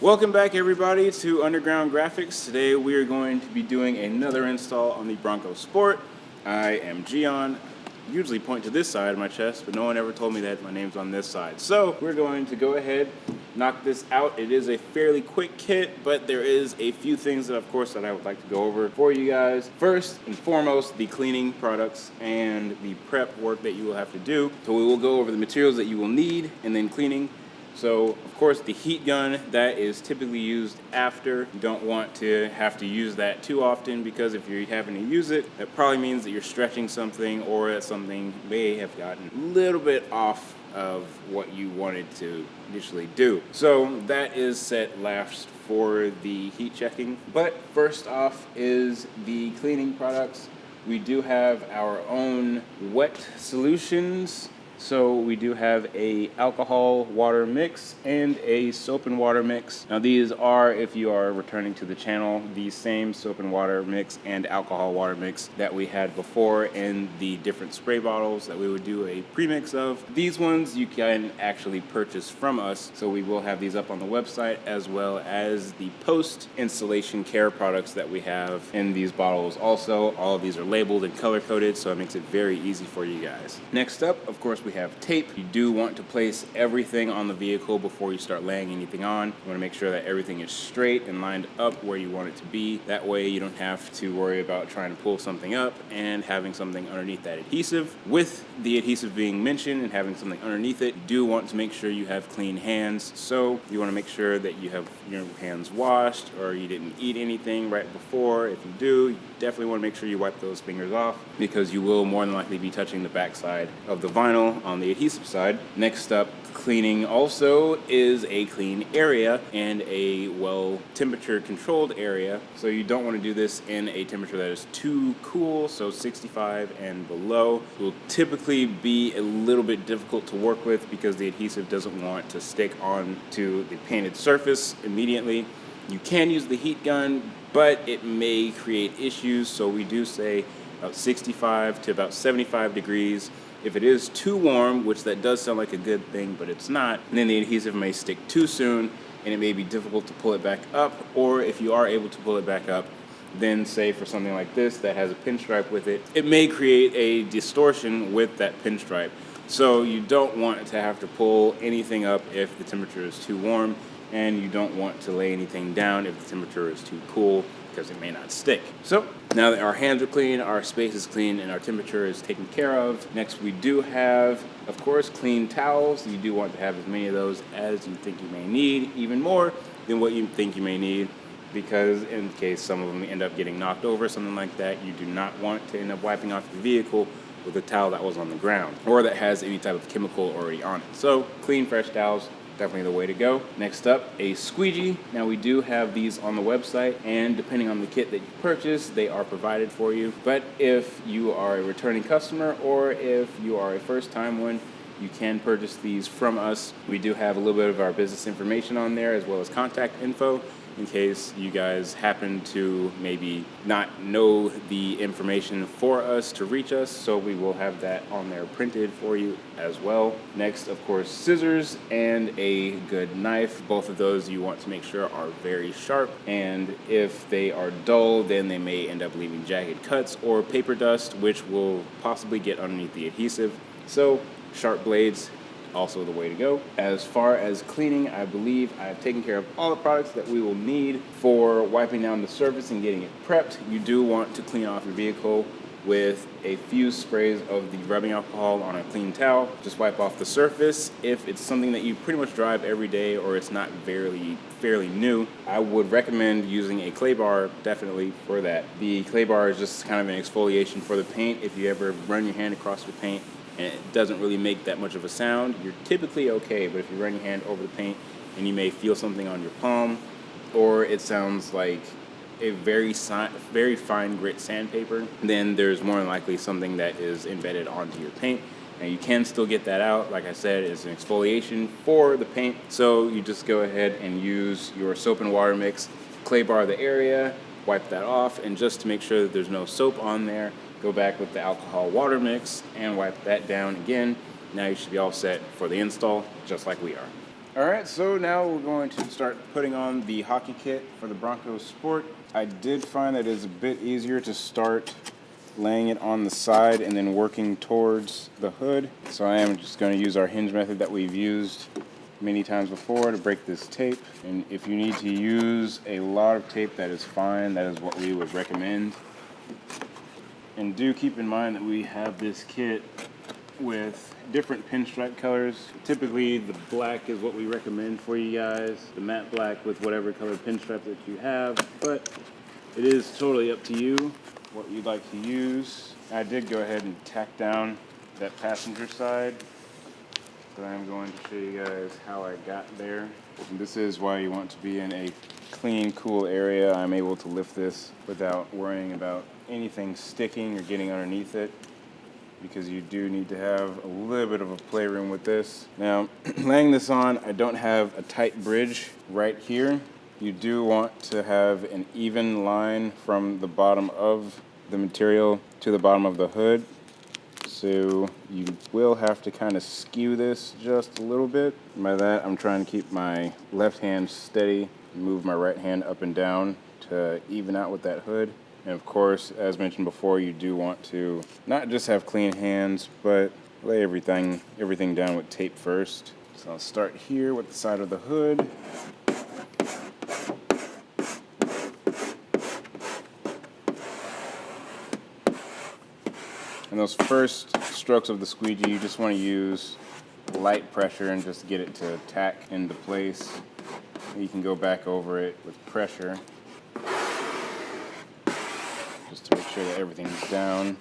Welcome back everybody to Underground Graphics. Today we are going to be doing another install on the Bronco Sport. I am Gian. Usually point to this side of my chest, but no one ever told me that my name's on this side. So we're going to go ahead, knock this out. It is a fairly quick kit, but there is a few things that, of course, that I would like to go over for you guys. First and foremost, the cleaning products and the prep work that you will have to do. So we will go over the materials that you will need and then cleaning. So, of course, the heat gun, that is typically used after. You don't want to have to use that too often, because if you're having to use it, that probably means that you're stretching something or that something may have gotten a little bit off of what you wanted to initially do. So that is set last for the heat checking. But first off is the cleaning products. We do have our own wet solutions. So we do have a alcohol water mix and a soap and water mix. Now these are, if you are returning to the channel, the same soap and water mix and alcohol water mix that we had before in the different spray bottles that we would do a premix of. These ones you can actually purchase from us. So we will have these up on the website, as well as the post installation care products that we have in these bottles. Also, all of these are labeled and color coded, so it makes it very easy for you guys. Next up, of course, we have tape. You do want to place everything on the vehicle before you start laying anything on. You want to make sure that everything is straight and lined up where you want it to be. That way you don't have to worry about trying to pull something up and having something underneath that adhesive. With the adhesive being mentioned and having something underneath it, you do want to make sure you have clean hands. So you want to make sure that you have your hands washed, or you didn't eat anything right before. If you do, you definitely want to make sure you wipe those fingers off, because you will more than likely be touching the backside of the vinyl on the adhesive side. Next up, cleaning also is a clean area and a well temperature controlled area. So you don't want to do this in a temperature that is too cool. So 65 and below will typically be a little bit difficult to work with, because the adhesive doesn't want to stick onto the painted surface immediately. You can use the heat gun, but it may create issues. So we do say about 65 to about 75 degrees. If it is too warm, which that does sound like a good thing, but it's not, then the adhesive may stick too soon and it may be difficult to pull it back up. Or if you are able to pull it back up, then say for something like this that has a pinstripe with it, it may create a distortion with that pinstripe. So you don't want to have to pull anything up if the temperature is too warm, and you don't want to lay anything down if the temperature is too cool, because it may not stick. So now that our hands are clean, our space is clean, and our temperature is taken care of, next we do have, of course, clean towels. You do want to have as many of those as you think you may need, even more than what you think you may need, because in case some of them end up getting knocked over, something like that, you do not want to end up wiping off the vehicle with a towel that was on the ground or that has any type of chemical already on it. So clean, fresh towels, definitely the way to go. Next up, a squeegee. Now we do have these on the website, and depending on the kit that you purchase, they are provided for you. But if you are a returning customer, or if you are a first-time one, you can purchase these from us. We do have a little bit of our business information on there, as well as contact info, in case you guys happen to maybe not know the information for us to reach us. So we will have that on there printed for you as well. Next, of course, scissors and a good knife. Both of those you want to make sure are very sharp, and if they are dull, then they may end up leaving jagged cuts or paper dust, which will possibly get underneath the adhesive. So sharp blades, also the way to go. As far as cleaning, I believe I've taken care of all the products that we will need for wiping down the surface and getting it prepped. You do want to clean off your vehicle with a few sprays of the rubbing alcohol on a clean towel. Just wipe off the surface. If it's something that you pretty much drive every day, or it's not fairly new, I would recommend using a clay bar, definitely, for that. The clay bar is just kind of an exfoliation for the paint. If you ever run your hand across the paint and it doesn't really make that much of a sound, you're typically okay. But if you run your hand over the paint and you may feel something on your palm, or it sounds like a very fine grit sandpaper, then there's more than likely something that is embedded onto your paint. And you can still get that out. Like I said, it's an exfoliation for the paint. So you just go ahead and use your soap and water mix, clay bar the area, wipe that off, and just to make sure that there's no soap on there, go back with the alcohol water mix and wipe that down again. Now you should be all set for the install, just like we are. All right, so now we're going to start putting on the hockey kit for the Bronco Sport. I did find that it's a bit easier to start laying it on the side and then working towards the hood. So I am just going to use our hinge method that we've used many times before to break this tape. And if you need to use a lot of tape, that is fine. That is what we would recommend. And do keep in mind that we have this kit with different pinstripe colors. Typically the black is what we recommend for you guys, the matte black with whatever color pinstripe that you have, but it is totally up to you what you'd like to use. I did go ahead and tack down that passenger side, but I'm going to show you guys how I got there. And this is why you want to be in a clean, cool area. I'm able to lift this without worrying about anything sticking or getting underneath it, because you do need to have a little bit of a playroom with this. Now, laying this on, I don't have a tight bridge right here. You do want to have an even line from the bottom of the material to the bottom of the hood. So you will have to kind of skew this just a little bit. By that, I'm trying to keep my left hand steady and move my right hand up and down to even out with that hood. And of course, as mentioned before, you do want to not just have clean hands, but lay everything down with tape first. So I'll start here with the side of the hood. And those first strokes of the squeegee, you just want to use light pressure and just get it to tack into place. You can go back over it with pressure, just to make sure that everything's down.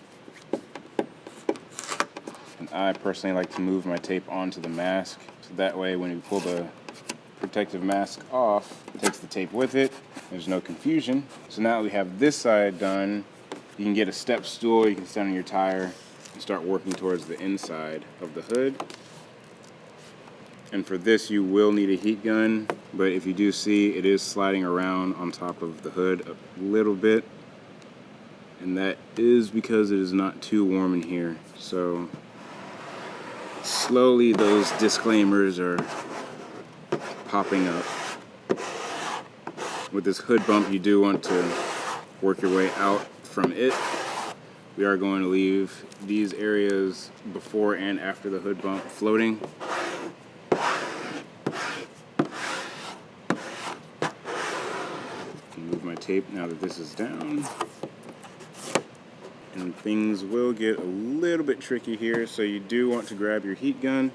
And I personally like to move my tape onto the mask, so that way when you pull the protective mask off, it takes the tape with it. There's no confusion. So now we have this side done. You can get a step stool, you can stand on your tire and start working towards the inside of the hood. And for this, you will need a heat gun, but if you do see, it is sliding around on top of the hood a little bit. And that is because it is not too warm in here. So slowly those disclaimers are popping up. With this hood bump, you do want to work your way out from it. We are going to leave these areas before and after the hood bump floating. Move my tape now that this is down. And things will get a little bit tricky here, so you do want to grab your heat gun.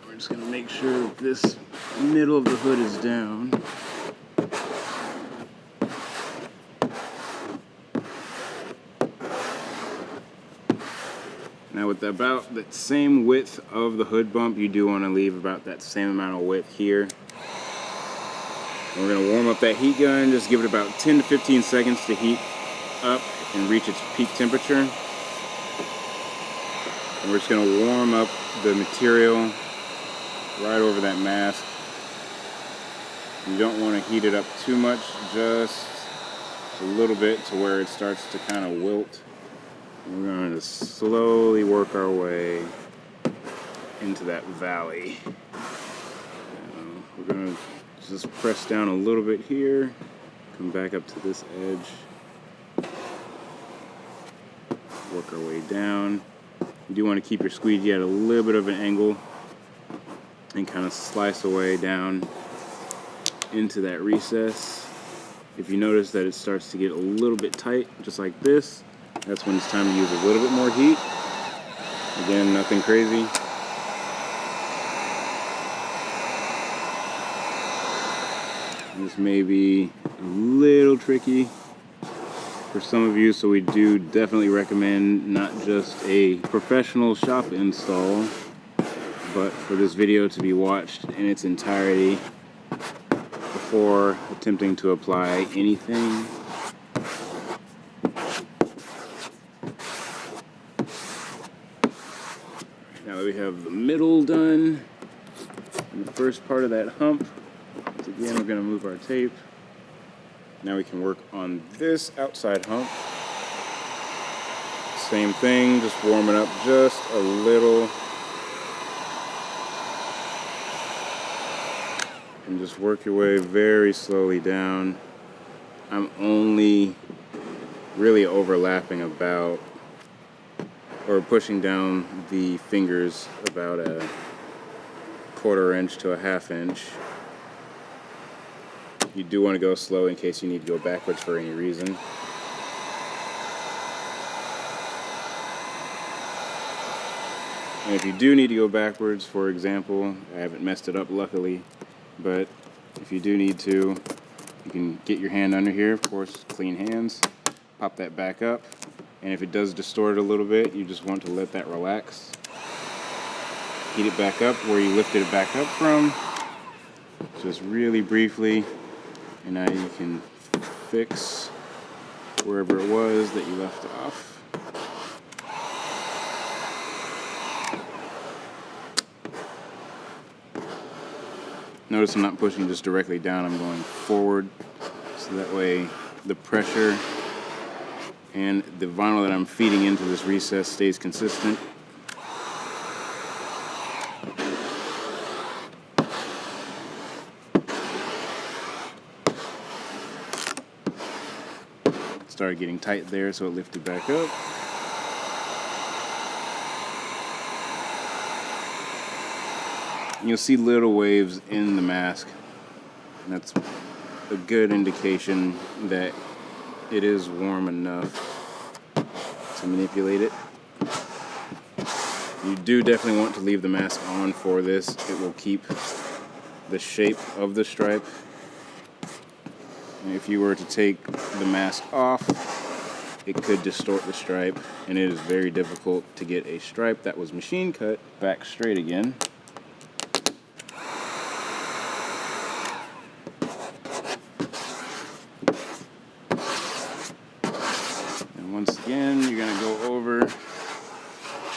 We're just going to make sure this middle of the hood is down. Now with about that same width of the hood bump, you do want to leave about that same amount of width here. And we're going to warm up that heat gun, just give it about 10 to 15 seconds to heat up and reach its peak temperature. And we're just going to warm up the material right over that mask. You don't want to heat it up too much, just a little bit to where it starts to kind of wilt. We're going to slowly work our way into that valley. We're going to just press down a little bit here, come back up to this edge, work our way down. You do want to keep your squeegee at a little bit of an angle and kind of slice away down into that recess. If you notice that it starts to get a little bit tight, just like this, that's when it's time to use a little bit more heat. Again, nothing crazy. This may be a little tricky for some of you, so we do definitely recommend not just a professional shop install, but for this video to be watched in its entirety before attempting to apply anything. Now that we have the middle done and the first part of that hump, so again, we're going to move our tape. Now we can work on this outside hump. Same thing, just warm it up just a little. And just work your way very slowly down. I'm only really overlapping about, or pushing down the fingers about a 1/4 inch to a 1/2 inch. You do want to go slow in case you need to go backwards for any reason. And if you do need to go backwards, for example, I haven't messed it up luckily, but if you do need to, you can get your hand under here, of course, clean hands, pop that back up, and if it does distort a little bit, you just want to let that relax. Heat it back up where you lifted it back up from, just really briefly, and now you can fix wherever it was that you left off. Notice I'm not pushing just directly down, I'm going forward, so that way the pressure and the vinyl that I'm feeding into this recess stays consistent. It started getting tight there, so it lifted back up. You'll see little waves in the mask. And that's a good indication that it is warm enough to manipulate it. You do definitely want to leave the mask on for this. It will keep the shape of the stripe. And if you were to take the mask off, it could distort the stripe, and it is very difficult to get a stripe that was machine cut back straight again. Once again, you're going to go over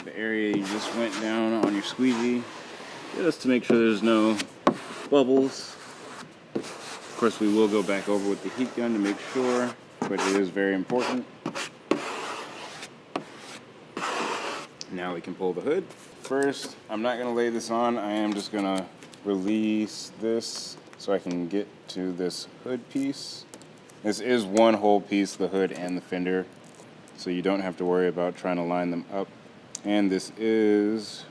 the area you just went down on your squeegee, just to make sure there's no bubbles. Of course, we will go back over with the heat gun to make sure, but it is very important. Now we can pull the hood. First, I'm not going to lay this on. I am just going to release this so I can get to this hood piece. This is one whole piece, the hood and the fender, so you don't have to worry about trying to line them up. And this is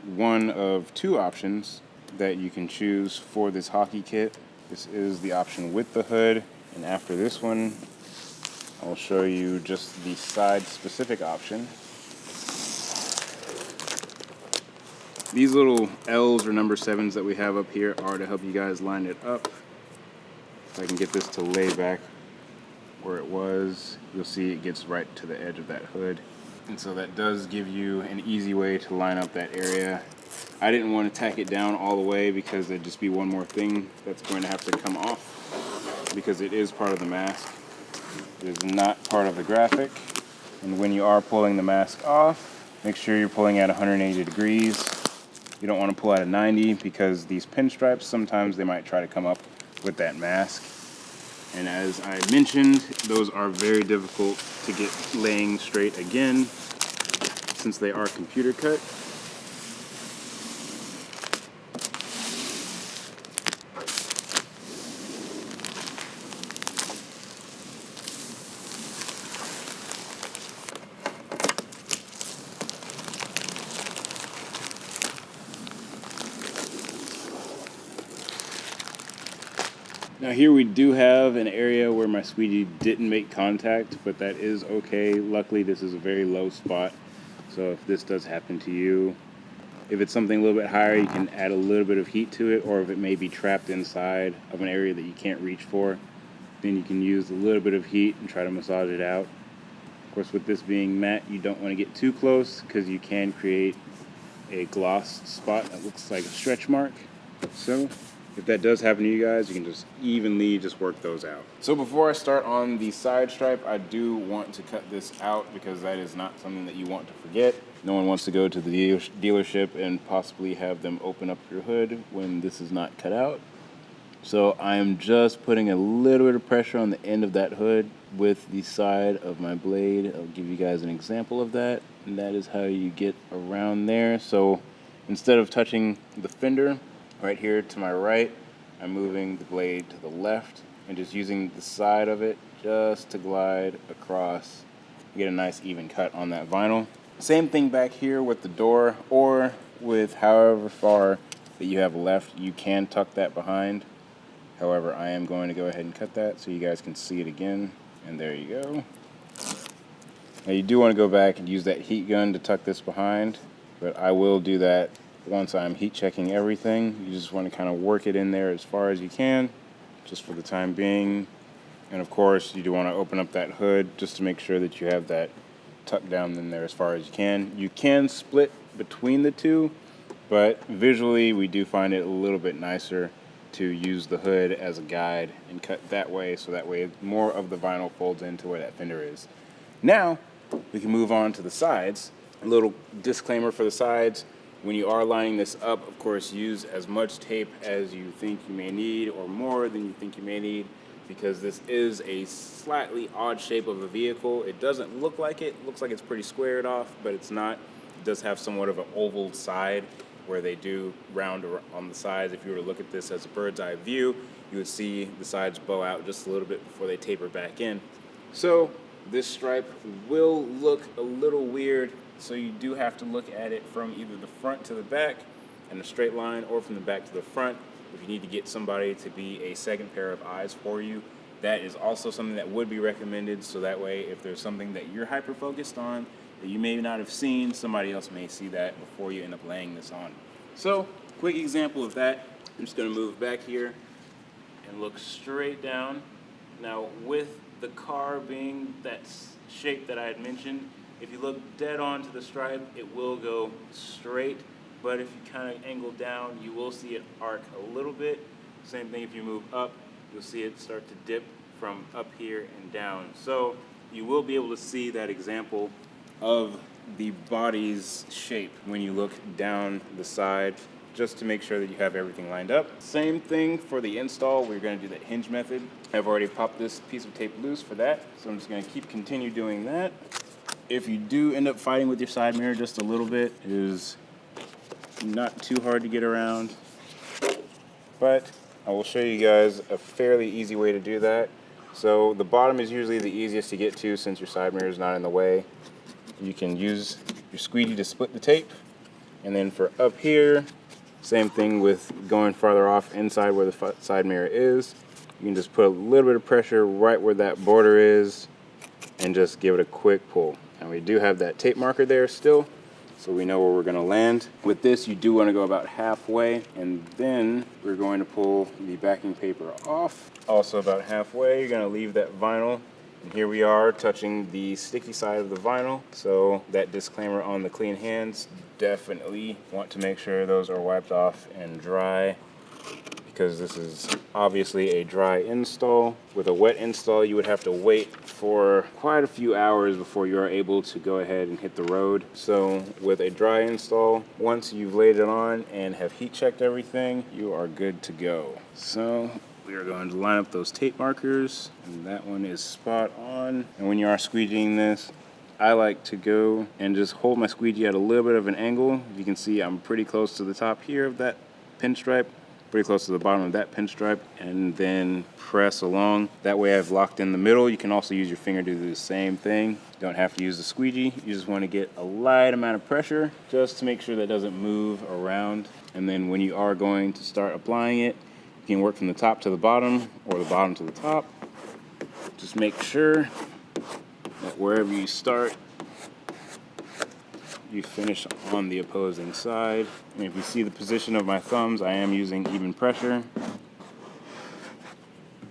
one of two options that you can choose for this hockey kit. This is the option with the hood, and after this one, I'll show you just the side specific option. These little L's or number 7s that we have up here are to help you guys line it up. If I can get this to lay back where it was, you'll see it gets right to the edge of that hood. And so that does give you an easy way to line up that area. I didn't want to tack it down all the way because there'd just be one more thing that's going to have to come off, because it is part of the mask. It is not part of the graphic. And when you are pulling the mask off, make sure you're pulling at 180 degrees. You don't want to pull at a 90 because these pinstripes, sometimes they might try to come up with that mask. And as I mentioned, those are very difficult to get laying straight again since they are computer cut. Now here we do have an area where my squeegee didn't make contact, but that is okay. Luckily this is a very low spot, so if this does happen to you, if it's something a little bit higher, you can add a little bit of heat to it, or if it may be trapped inside of an area that you can't reach for, then you can use a little bit of heat and try to massage it out. Of course, with this being matte, you don't want to get too close because you can create a gloss spot that looks like a stretch mark. So if that does happen to you guys, you can just evenly just work those out. So before I start on the side stripe, I do want to cut this out because that is not something that you want to forget. No one wants to go to the dealership and possibly have them open up your hood when this is not cut out. So I'm just putting a little bit of pressure on the end of that hood with the side of my blade. I'll give you guys an example of that, and that is how you get around there. So instead of touching the fender, right here to my right, I'm moving the blade to the left and just using the side of it just to glide across and get a nice even cut on that vinyl. Same thing back here with the door, or with however far that you have left, you can tuck that behind. However, I am going to go ahead and cut that so you guys can see it again. And there you go. Now you do want to go back and use that heat gun to tuck this behind, but I will do that once I'm heat checking everything. You just want to kind of work it in there as far as you can, just for the time being. And of course, you do want to open up that hood just to make sure that you have that tucked down in there as far as you can. You can split between the two, but visually we do find it a little bit nicer to use the hood as a guide and cut that way, so that way more of the vinyl folds into where that fender is. Now we can move on to the sides. A little disclaimer for the sides: when you are lining this up, of course, use as much tape as you think you may need, or more than you think you may need, because this is a slightly odd shape of a vehicle. It doesn't look like it. It looks like it's pretty squared off, but it's not. It does have somewhat of an oval side where they do round on the sides. If you were to look at this as a bird's eye view, you would see the sides bow out just a little bit before they taper back in. So this stripe will look a little weird, so you do have to look at it from either the front to the back in a straight line, or from the back to the front. If you need to get somebody to be a second pair of eyes for you, that is also something that would be recommended, so that way if there's something that you're hyper focused on that you may not have seen, somebody else may see that before you end up laying this on. So, quick example of that. I'm just going to move back here and look straight down. Now, with the car being that shape that I had mentioned, if you look dead on to the stripe, it will go straight, but if you kind of angle down, you will see it arc a little bit. Same thing if you move up, you'll see it start to dip from up here and down. So you will be able to see that example of the body's shape when you look down the side, just to make sure that you have everything lined up. Same thing for the install. We're going to do that hinge method. I've already popped this piece of tape loose for that, so I'm just going to continue doing that. If you do end up fighting with your side mirror just a little bit, it is not too hard to get around, but I will show you guys a fairly easy way to do that. So the bottom is usually the easiest to get to since your side mirror is not in the way. You can use your squeegee to split the tape, and then for up here, same thing with going farther off inside where the side mirror is. You can just put a little bit of pressure right where that border is and just give it a quick pull. And we do have that tape marker there still, so we know where we're going to land. With this, you do want to go about halfway, and then we're going to pull the backing paper off. Also about halfway, you're going to leave that vinyl. And here we are touching the sticky side of the vinyl. So that disclaimer on the clean hands, definitely want to make sure those are wiped off and dry, because this is obviously a dry install. With a wet install, you would have to wait for quite a few hours before you are able to go ahead and hit the road. So with a dry install, once you've laid it on and have heat checked everything, you are good to go. So we are going to line up those tape markers, and that one is spot on. And when you are squeegeeing this, I like to go and just hold my squeegee at a little bit of an angle. You can see I'm pretty close to the top here of that pinstripe, pretty close to the bottom of that pinstripe, and then press along. That way I've locked in the middle. You can also use your finger to do the same thing. You don't have to use the squeegee. You just want to get a light amount of pressure just to make sure that doesn't move around. And then when you are going to start applying it, you can work from the top to the bottom or the bottom to the top. Just make sure that wherever you start, you finish on the opposing side. And if you see the position of my thumbs, I am using even pressure.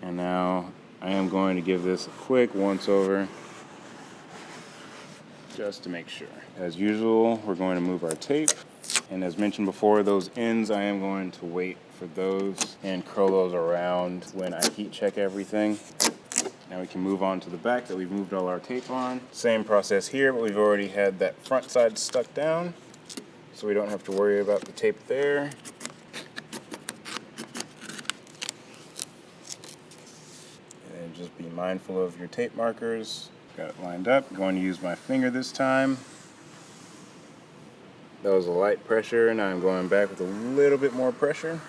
And now I am going to give this a quick once over just to make sure. As usual, we're going to move our tape. And as mentioned before, those ends, I am going to wait for those and curl those around when I heat check everything. Now we can move on to the back that we've moved all our tape on. Same process here, but we've already had that front side stuck down, so we don't have to worry about the tape there. And just be mindful of your tape markers. Got it lined up. I'm going to use my finger this time. That was a light pressure, and now I'm going back with a little bit more pressure.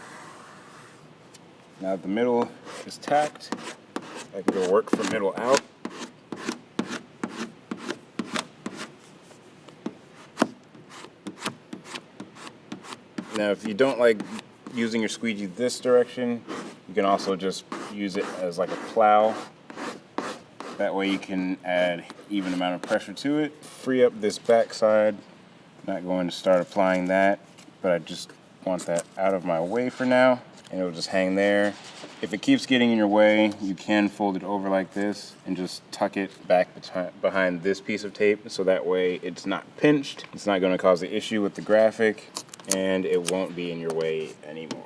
Now that the middle is tacked, I can go work from middle out. Now if you don't like using your squeegee this direction, you can also just use it as like a plow. That way you can add even amount of pressure to it. Free up this back side. Not going to start applying that, but I just want that out of my way for now, and it'll just hang there. If it keeps getting in your way, you can fold it over like this and just tuck it back behind this piece of tape, so that way it's not pinched. It's not going to cause the issue with the graphic, and it won't be in your way anymore.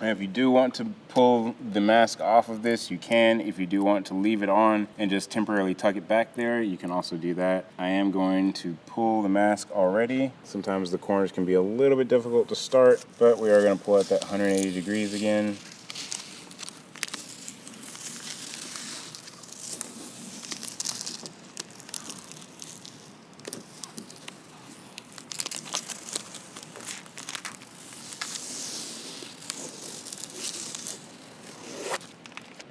And if you do want to pull the mask off of this, you can. If you do want to leave it on and just temporarily tuck it back there, you can also do that. I am going to pull the mask already. Sometimes the corners can be a little bit difficult to start, but we are going to pull at that 180 degrees again.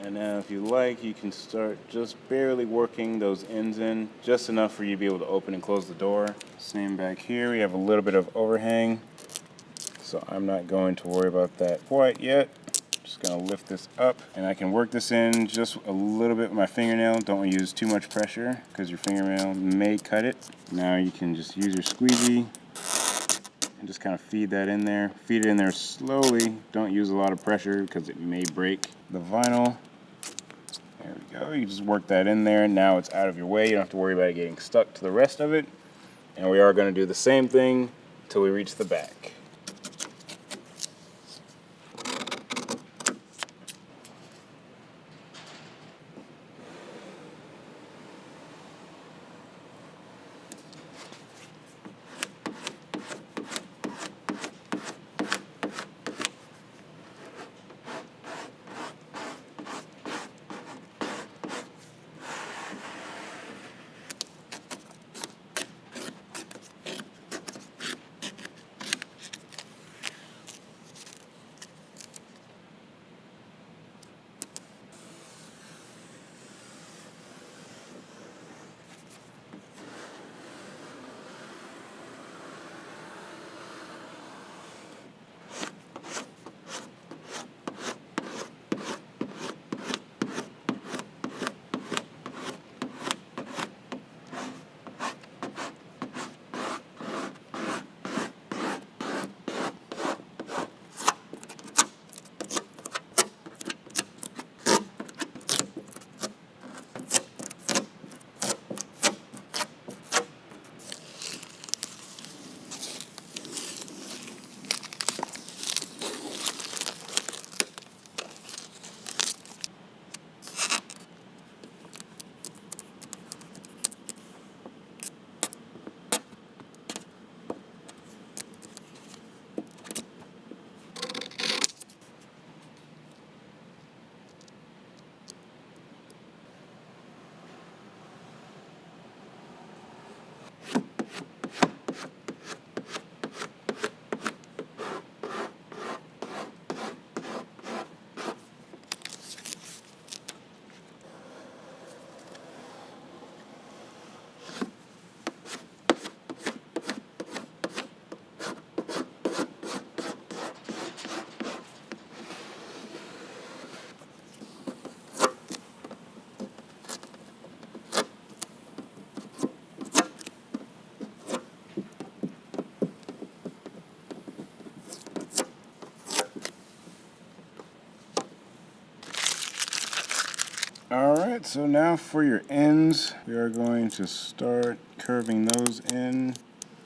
And now if you like, you can start just barely working those ends in, just enough for you to be able to open and close the door. Same back here, we have a little bit of overhang, so I'm not going to worry about that quite yet. Just gonna lift this up, and I can work this in just a little bit with my fingernail. Don't use too much pressure, because your fingernail may cut it. Now you can just use your squeegee and just kind of feed that in there. Feed it in there slowly. Don't use a lot of pressure, because it may break the vinyl. There we go, you just work that in there, and now it's out of your way. You don't have to worry about it getting stuck to the rest of it. And we are going to do the same thing till we reach the back. Alright, so now for your ends, we are going to start curving those in.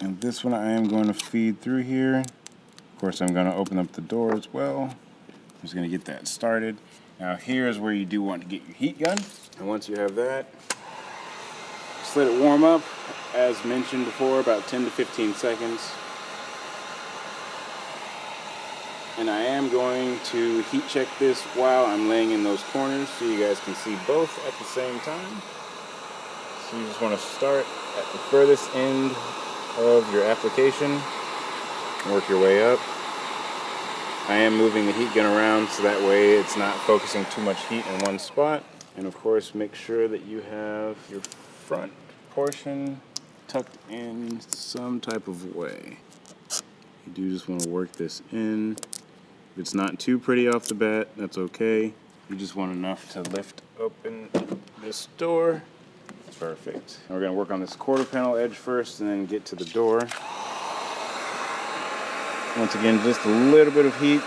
And this one I am going to feed through here. Of course, I'm going to open up the door as well. I'm just going to get that started. Now here's where you do want to get your heat gun. And once you have that, just let it warm up, as mentioned before, about 10 to 15 seconds. And I am going to heat check this while I'm laying in those corners so you guys can see both at the same time. So you just want to start at the furthest end of your application, work your way up. I am moving the heat gun around so that way it's not focusing too much heat in one spot. And of course, make sure that you have your front portion tucked in some type of way. You do just want to work this in. If it's not too pretty off the bat, that's okay. You just want enough to lift open this door. Perfect. And we're going to work on this quarter panel edge first and then get to the door. Once again, just a little bit of heat.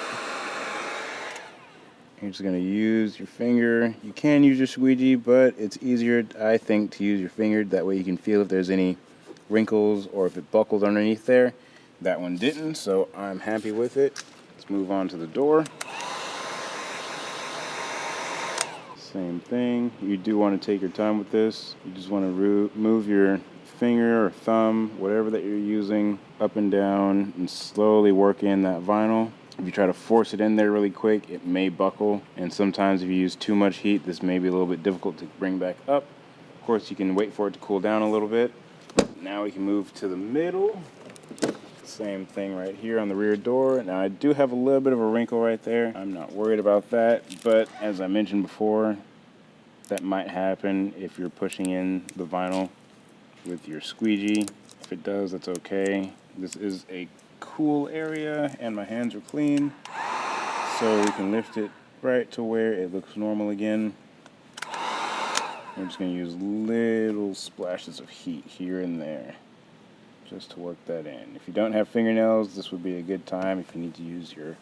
You're just going to use your finger. You can use your squeegee, but it's easier, I think, to use your finger. That way you can feel if there's any wrinkles or if it buckles underneath there. That one didn't, so I'm happy with it. Let's move on to the door. Same thing. You do want to take your time with this. You just want to move your finger or thumb, whatever that you're using, up and down and slowly work in that vinyl. If you try to force it in there really quick, it may buckle. And sometimes if you use too much heat, this may be a little bit difficult to bring back up. Of course, you can wait for it to cool down a little bit. Now we can move to the middle. Same thing right here on the rear door. Now I do have a little bit of a wrinkle right there. I'm not worried about that, but as I mentioned before, that might happen if you're pushing in the vinyl with your squeegee. If it does, that's okay. This is a cool area and my hands are clean, so we can lift it right to where it looks normal again. I'm just going to use little splashes of heat here and there just to work that in. If you don't have fingernails, this would be a good time. If you need to use your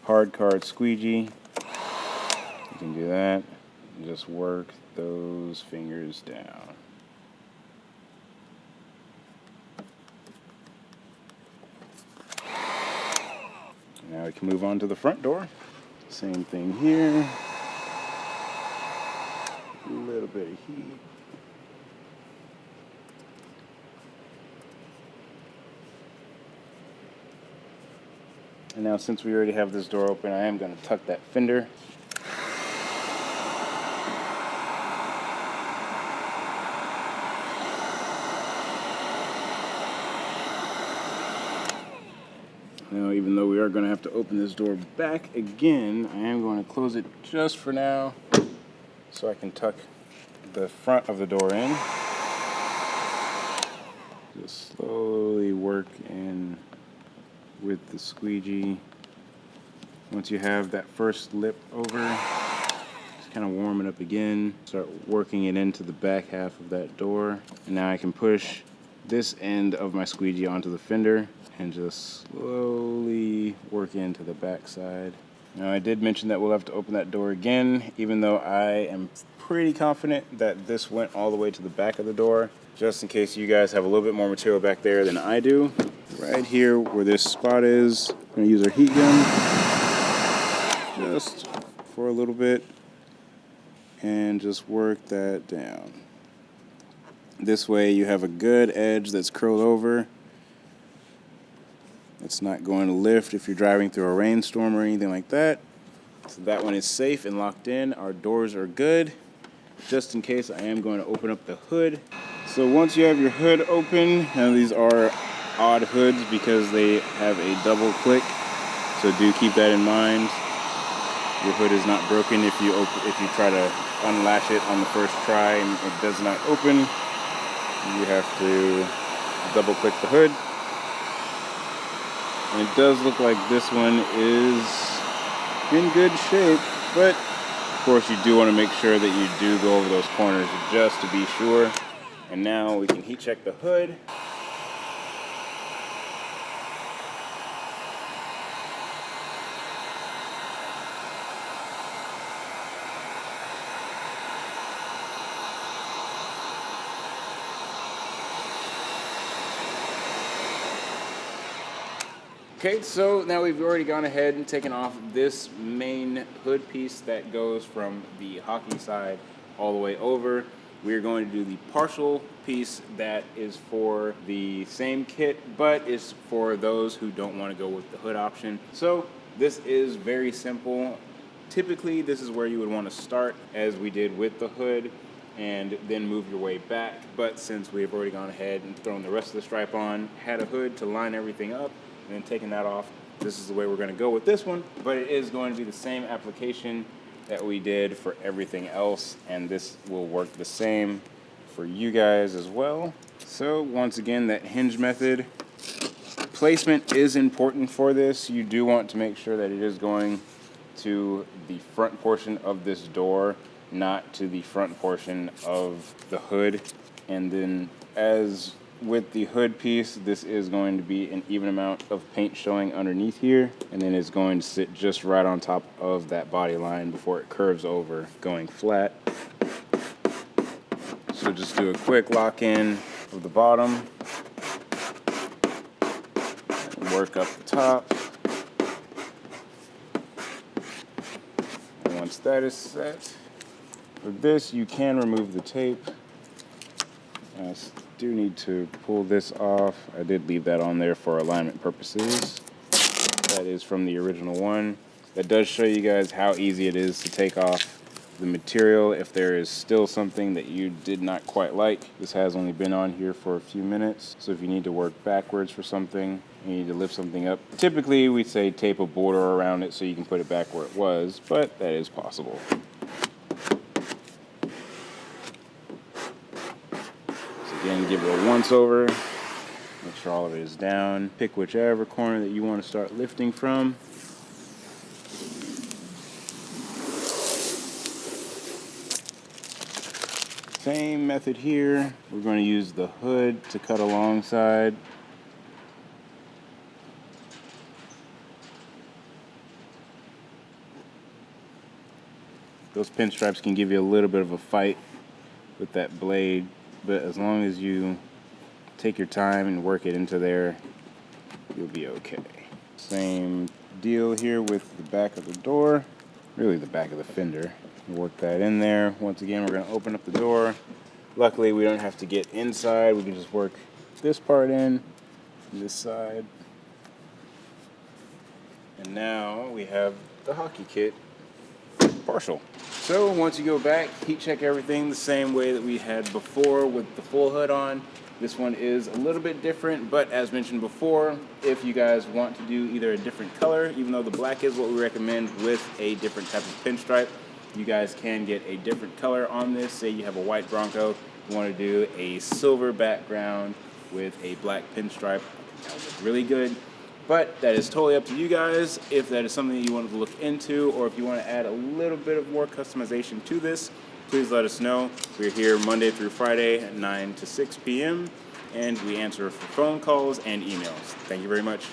hard card squeegee, you can do that and just work those fingers down. Now we can move on to the front door. Same thing here. A little bit of heat. And now since we already have this door open, I am going to tuck that fender. Now, even though we are going to have to open this door back again, I am going to close it just for now so I can tuck the front of the door in. Just slowly work in with the squeegee. Once you have that first lip over, just kind of warm it up again. Start working it into the back half of that door. And now I can push this end of my squeegee onto the fender and just slowly work into the back side. Now I did mention that we'll have to open that door again, even though I am pretty confident that this went all the way to the back of the door, just in case you guys have a little bit more material back there than I do. Right here where this spot is, I'm going to use our heat gun just for a little bit and just work that down. This way you have a good edge that's curled over. It's not going to lift if you're driving through a rainstorm or anything like that. So that one is safe and locked in. Our doors are good. Just in case, I am going to open up the hood. So once you have your hood open, now these are odd hoods because they have a double click. So do keep that in mind. Your hood is not broken if you try to unlatch it on the first try and it does not open. You have to double click the hood. And it does look like this one is in good shape, but of course you do want to make sure that you do go over those corners just to be sure. And now we can heat check the hood. Okay, so now we've already gone ahead and taken off this main hood piece that goes from the hockey side all the way over. We're going to do the partial piece that is for the same kit, but is for those who don't want to go with the hood option. So this is very simple. Typically, this is where you would want to start, as we did with the hood, and then move your way back. But since we've already gone ahead and thrown the rest of the stripe on, had a hood to line everything up, and then taking that off, this is the way we're going to go with this one, but it is going to be the same application that we did for everything else, and this will work the same for you guys as well. So once again, that hinge method, placement is important for this. You do want to make sure that it is going to the front portion of this door, not to the front portion of the hood. And then as with the hood piece, this is going to be an even amount of paint showing underneath here, and then it's going to sit just right on top of that body line before it curves over, going flat. So just do a quick lock in of the bottom, and work up the top. And once that is set, with this you can remove the tape. I do need to pull this off. I did leave that on there for alignment purposes. That is from the original one. That does show you guys how easy it is to take off the material if there is still something that you did not quite like. This has only been on here for a few minutes, so if you need to work backwards for something, you need to lift something up. Typically we say tape a border around it so you can put it back where it was, but that is possible. So again, give it a once over, make sure all of it is down, pick whichever corner that you want to start lifting from. Same method here. We're going to use the hood to cut alongside. Those pinstripes can give you a little bit of a fight with that blade, but as long as you take your time and work it into there, you'll be okay. Same deal here with the back of the door, really the back of the fender. Work that in there. Once again, we're going to open up the door. Luckily, we don't have to get inside. We can just work this part in, this side. And now we have the hockey kit partial. So once you go back, heat check everything the same way that we had before with the full hood on. This one is a little bit different, but as mentioned before, if you guys want to do either a different color, even though the black is what we recommend with a different type of pinstripe, you guys can get a different color on this. Say you have a white Bronco, you want to do a silver background with a black pinstripe. That would look really good. But that is totally up to you guys if that is something that you want to look into, or if you want to add a little bit of more customization to this, please let us know. We're here Monday through Friday at 9 to 6 p.m. and we answer for phone calls and emails. Thank you very much.